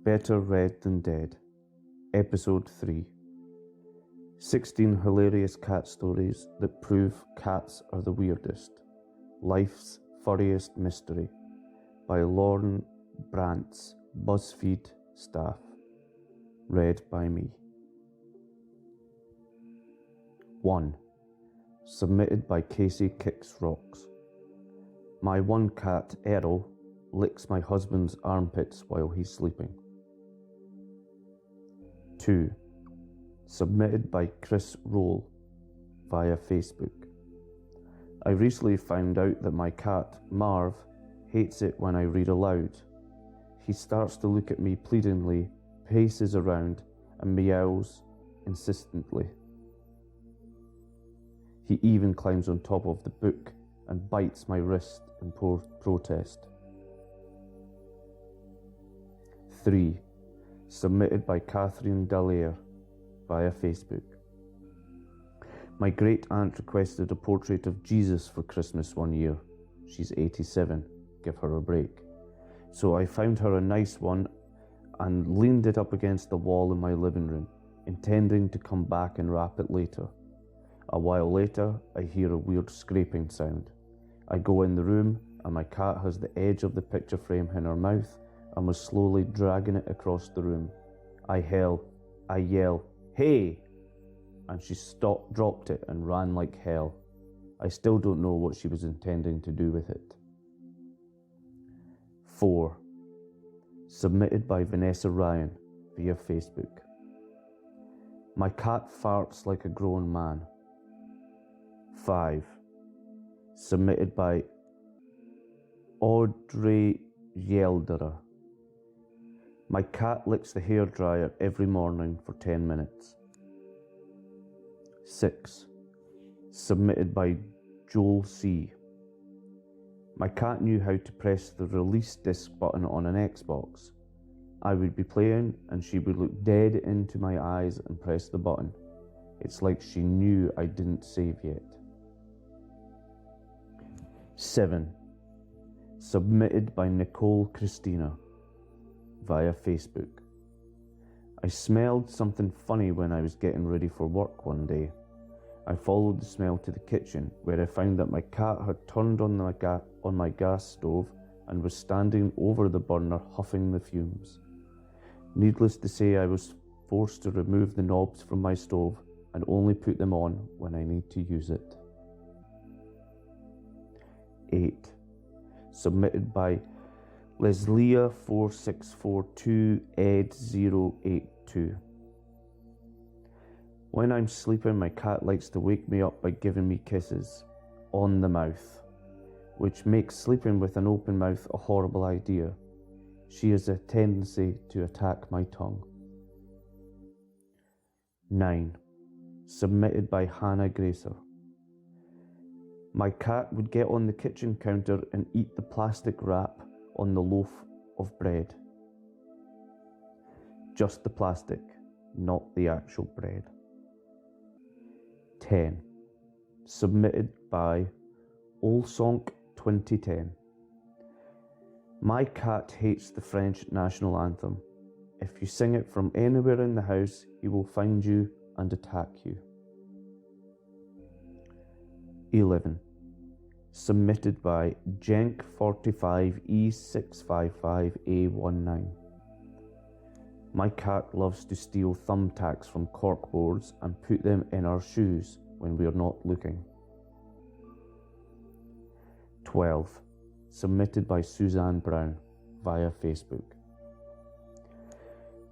Better Read Than Dead, Episode 3. 16 hilarious cat stories that prove cats are the weirdest. Life's Furriest Mystery by Lauren Brantz, BuzzFeed staff. Read by me. 1. Submitted by Casey Kicks Rocks. My one cat, Errol, licks my husband's armpits while he's sleeping. 2. Submitted by Chris Roll via Facebook. I recently found out that my cat, Marv, hates it when I read aloud. He starts to look at me pleadingly, paces around, and meows insistently. He even climbs on top of the book and bites my wrist in protest. 3. Submitted by Catherine Dallaire via Facebook. My great aunt requested a portrait of Jesus for Christmas one year. She's 87, give her a break. So I found her a nice one and leaned it up against the wall in my living room, intending to come back and wrap it later. A while later, I hear a weird scraping sound. I go in the room and my cat has the edge of the picture frame in her mouth and was slowly dragging it across the room. I yell, "Hey!" And she dropped it and ran like hell. I still don't know what she was intending to do with it. 4. Submitted by Vanessa Ryan via Facebook. My cat farts like a grown man. 5. Submitted by Audrey Yelderer. My cat licks the hairdryer every morning for 10 minutes. 6. Submitted by Joel C. My cat knew how to press the release disc button on an Xbox. I would be playing and she would look dead into my eyes and press the button. It's like she knew I didn't save yet. 7. Submitted by Nicole Christina via Facebook. I smelled something funny when I was getting ready for work one day. I followed the smell to the kitchen, where I found that my cat had turned on my gas stove and was standing over the burner huffing the fumes. Needless to say, I was forced to remove the knobs from my stove and only put them on when I need to use it. 8. Submitted by Leslia4642Ed082. When I'm sleeping, my cat likes to wake me up by giving me kisses on the mouth, which makes sleeping with an open mouth a horrible idea. She has a tendency to attack my tongue. 9. Submitted by Hannah Gracer. My cat would get on the kitchen counter and eat the plastic wrap on the loaf of bread. Just the plastic, not the actual bread. 10. Submitted by Olsonk 2010. My cat hates the French national anthem. If you sing it from anywhere in the house, he will find you and attack you. 11. Submitted by Jenk45E655A19. My cat loves to steal thumbtacks from corkboards and put them in our shoes when we are not looking. 12. Submitted by Suzanne Brown via Facebook.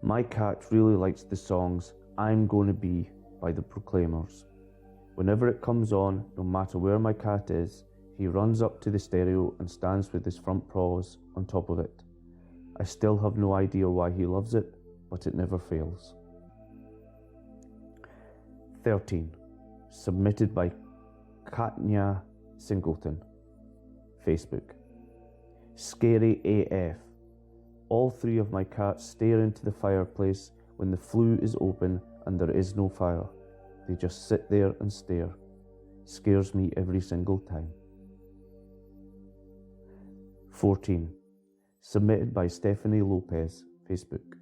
My cat really likes the songs I'm Gonna Be by the Proclaimers. Whenever it comes on, no matter where my cat is, he runs up to the stereo and stands with his front paws on top of it. I still have no idea why he loves it, but it never fails. 13. Submitted by Katnia Singleton, Facebook. Scary AF. All 3 of my cats stare into the fireplace when the flue is open and there is no fire. They just sit there and stare. Scares me every single time. 14. Submitted by Stephanie Lopez, Facebook.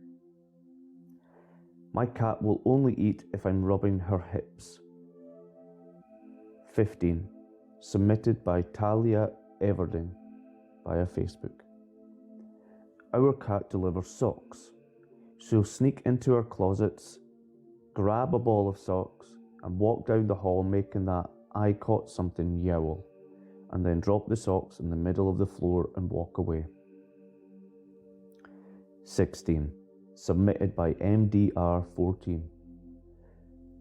My cat will only eat if I'm rubbing her hips. 15. Submitted by Talia Everding via Facebook. Our cat delivers socks. She'll sneak into her closets, grab a ball of socks, and walk down the hall making that "I caught something" yowl, and then drop the socks in the middle of the floor and walk away. 16. Submitted by MDR14.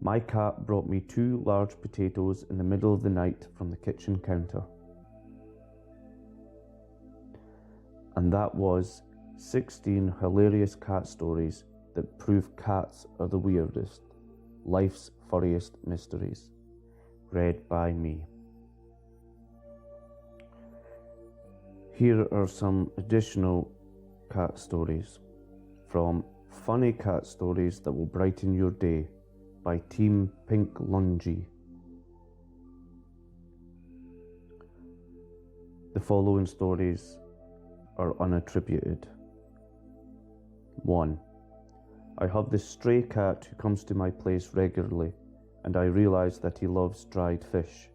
My cat brought me 2 large potatoes in the middle of the night from the kitchen counter. And that was 16 hilarious cat stories that prove cats are the weirdest, life's furriest mysteries. Read by me. Here are some additional cat stories from Funny Cat Stories That Will Brighten Your Day by Team Pink Lungy. The following stories are unattributed. 1. I have this stray cat who comes to my place regularly, and I realised that he loves dried fish.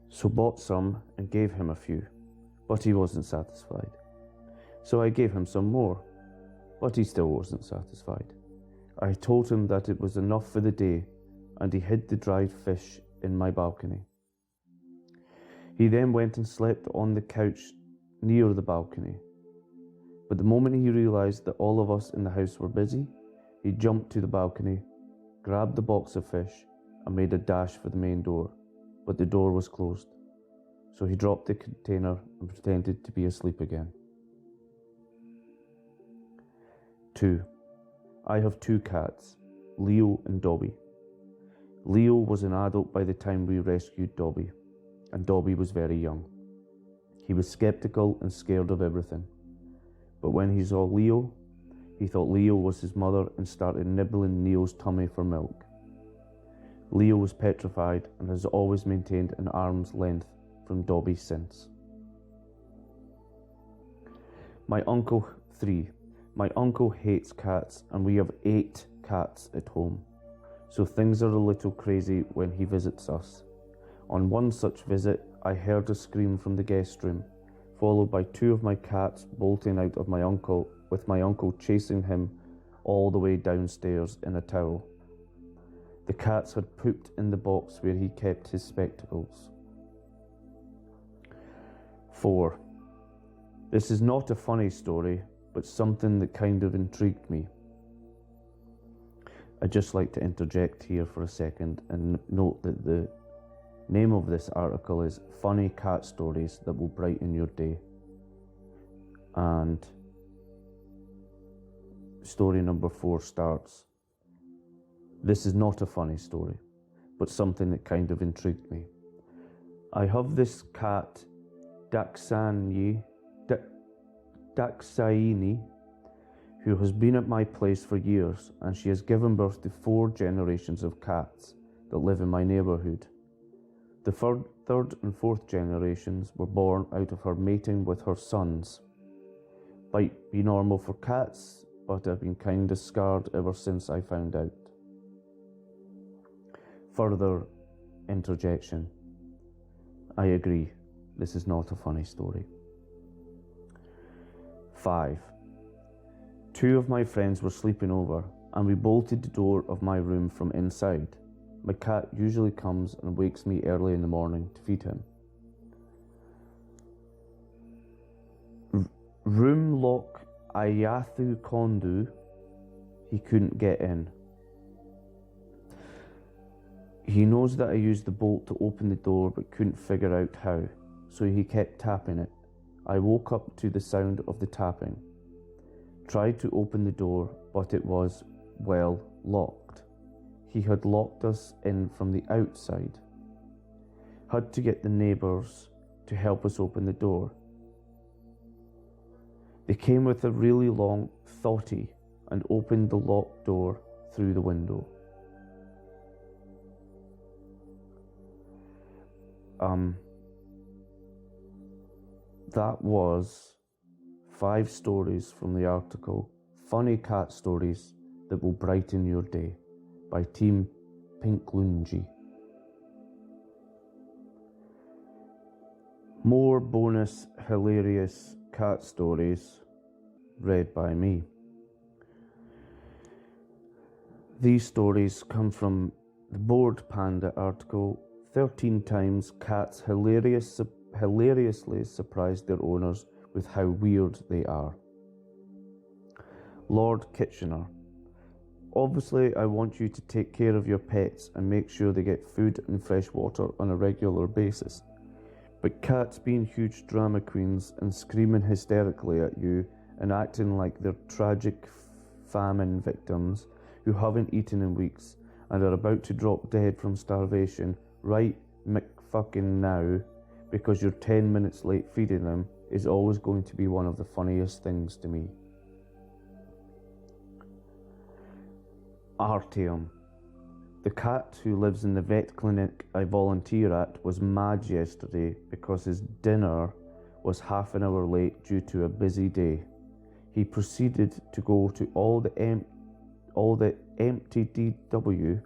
So bought some and gave him a few, but he wasn't satisfied. So I gave him some more, but he still wasn't satisfied. I told him that it was enough for the day, and he hid the dried fish in my balcony. He then went and slept on the couch near the balcony. But the moment he realised that all of us in the house were busy, he jumped to the balcony, grabbed the box of fish, and made a dash for the main door, but the door was closed. So he dropped the container and pretended to be asleep again. 2. I have 2 cats, Leo and Dobby. Leo was an adult by the time we rescued Dobby, and Dobby was very young. He was skeptical and scared of everything. But when he saw Leo, he thought Leo was his mother and started nibbling Leo's tummy for milk. Leo was petrified and has always maintained an arm's length from Dobby since. 3. My uncle hates cats, and we have 8 cats at home, so things are a little crazy when he visits us. On one such visit, I heard a scream from the guest room, followed by 2 of my cats bolting out of my uncle, with my uncle chasing him all the way downstairs in a towel. The cats had pooped in the box where he kept his spectacles. 4. This is not a funny story, but something that kind of intrigued me. I'd just like to interject here for a second and note that the name of this article is Funny Cat Stories That Will Brighten Your Day. And story number 4 starts, this is not a funny story, but something that kind of intrigued me. I have this cat, Daxaini, who has been at my place for years, and she has given birth to 4 generations of cats that live in my neighbourhood. The third and 4th generations were born out of her mating with her sons. Might be normal for cats, but I've been kinda scarred ever since I found out. Further interjection. I agree, this is not a funny story. 5. 2 of my friends were sleeping over, and we bolted the door of my room from inside. My cat usually comes and wakes me early in the morning to feed him. Room lock Ayathu Kondu, he couldn't get in. He knows that I used the bolt to open the door but couldn't figure out how, so he kept tapping it. I woke up to the sound of the tapping. Tried to open the door, but it was, well, locked. He had locked us in from the outside. Had to get the neighbours to help us open the door. They came with a really long thotty and opened the locked door through the window. That was 5 stories from the article Funny Cat Stories that will brighten your day, by Team Pinklunji. More bonus hilarious cat stories read by me. These stories come from the Bored Panda article, 13 times cats hilariously surprised their owners with how weird they are. Lord Kitchener. Obviously, I want you to take care of your pets and make sure they get food and fresh water on a regular basis. But cats being huge drama queens and screaming hysterically at you and acting like they're tragic famine victims who haven't eaten in weeks and are about to drop dead from starvation right McFucking now because you're 10 minutes late feeding them is always going to be one of the funniest things to me. Artyom. The cat who lives in the vet clinic I volunteer at was mad yesterday because his dinner was half an hour late due to a busy day. He proceeded to go to all the empty DW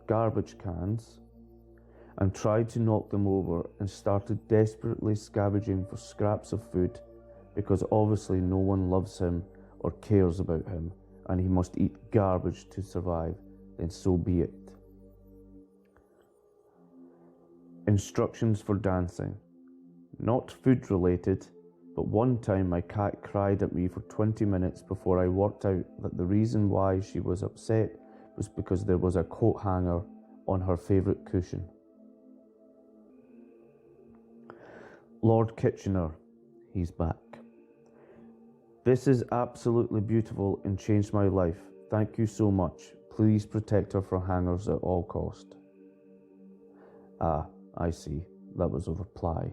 garbage cans and tried to knock them over and started desperately scavenging for scraps of food because obviously no one loves him or cares about him and he must eat garbage to survive, then so be it. Instructions for dancing. Not food related, but one time my cat cried at me for 20 minutes before I worked out that the reason why she was upset was because there was a coat hanger on her favourite cushion. Lord Kitchener, he's back. This is absolutely beautiful and changed my life. Thank you so much. Please protect her from hangers at all cost. Ah, I see. That was a reply.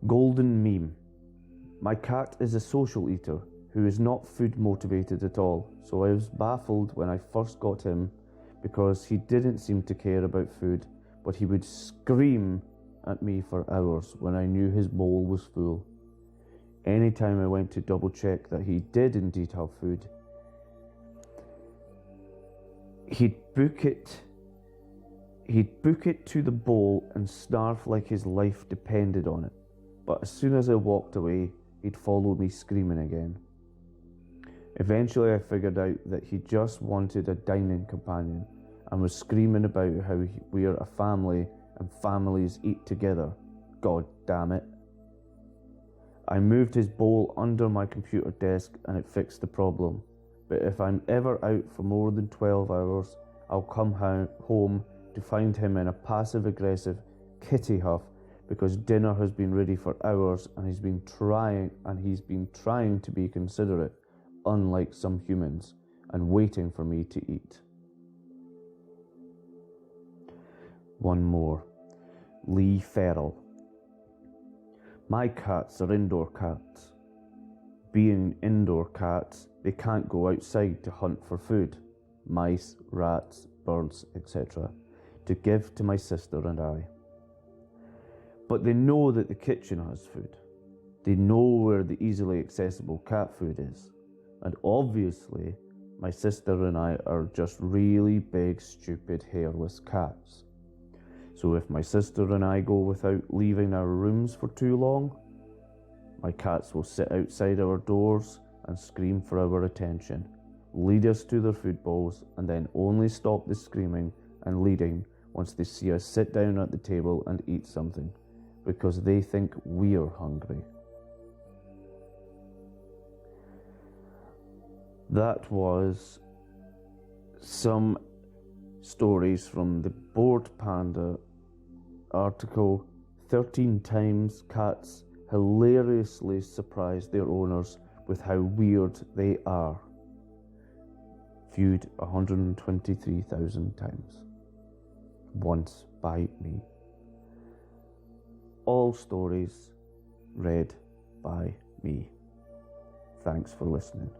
Golden meme. My cat is a social eater who is not food motivated at all, so I was baffled when I first got him because he didn't seem to care about food, but he would scream at me for hours when I knew his bowl was full. Anytime I went to double check that he did indeed have food, he'd book it to the bowl and snarf like his life depended on it. But as soon as I walked away, he'd follow me screaming again. Eventually I figured out that he just wanted a dining companion and was screaming about how we are a family and families eat together. God damn it. I moved his bowl under my computer desk and it fixed the problem. But if I'm ever out for more than 12 hours, I'll come home to find him in a passive-aggressive kitty huff because dinner has been ready for hours and he's been trying to be considerate, unlike some humans, and waiting for me to eat. One more. Lee Ferrell. My cats are indoor cats. Being indoor cats, they can't go outside to hunt for food, mice, rats, birds, etc., to give to my sister and I. But they know that the kitchen has food. They know where the easily accessible cat food is. And obviously, my sister and I are just really big, stupid, hairless cats. So if my sister and I go without leaving our rooms for too long, my cats will sit outside our doors and scream for our attention, lead us to their food bowls, and then only stop the screaming and leading once they see us sit down at the table and eat something, because they think we're hungry. That was some stories from the Bored Panda article, 13 times cats hilariously surprise their owners with how weird they are. Viewed 123,000 times. Once by me. All stories read by me. Thanks for listening.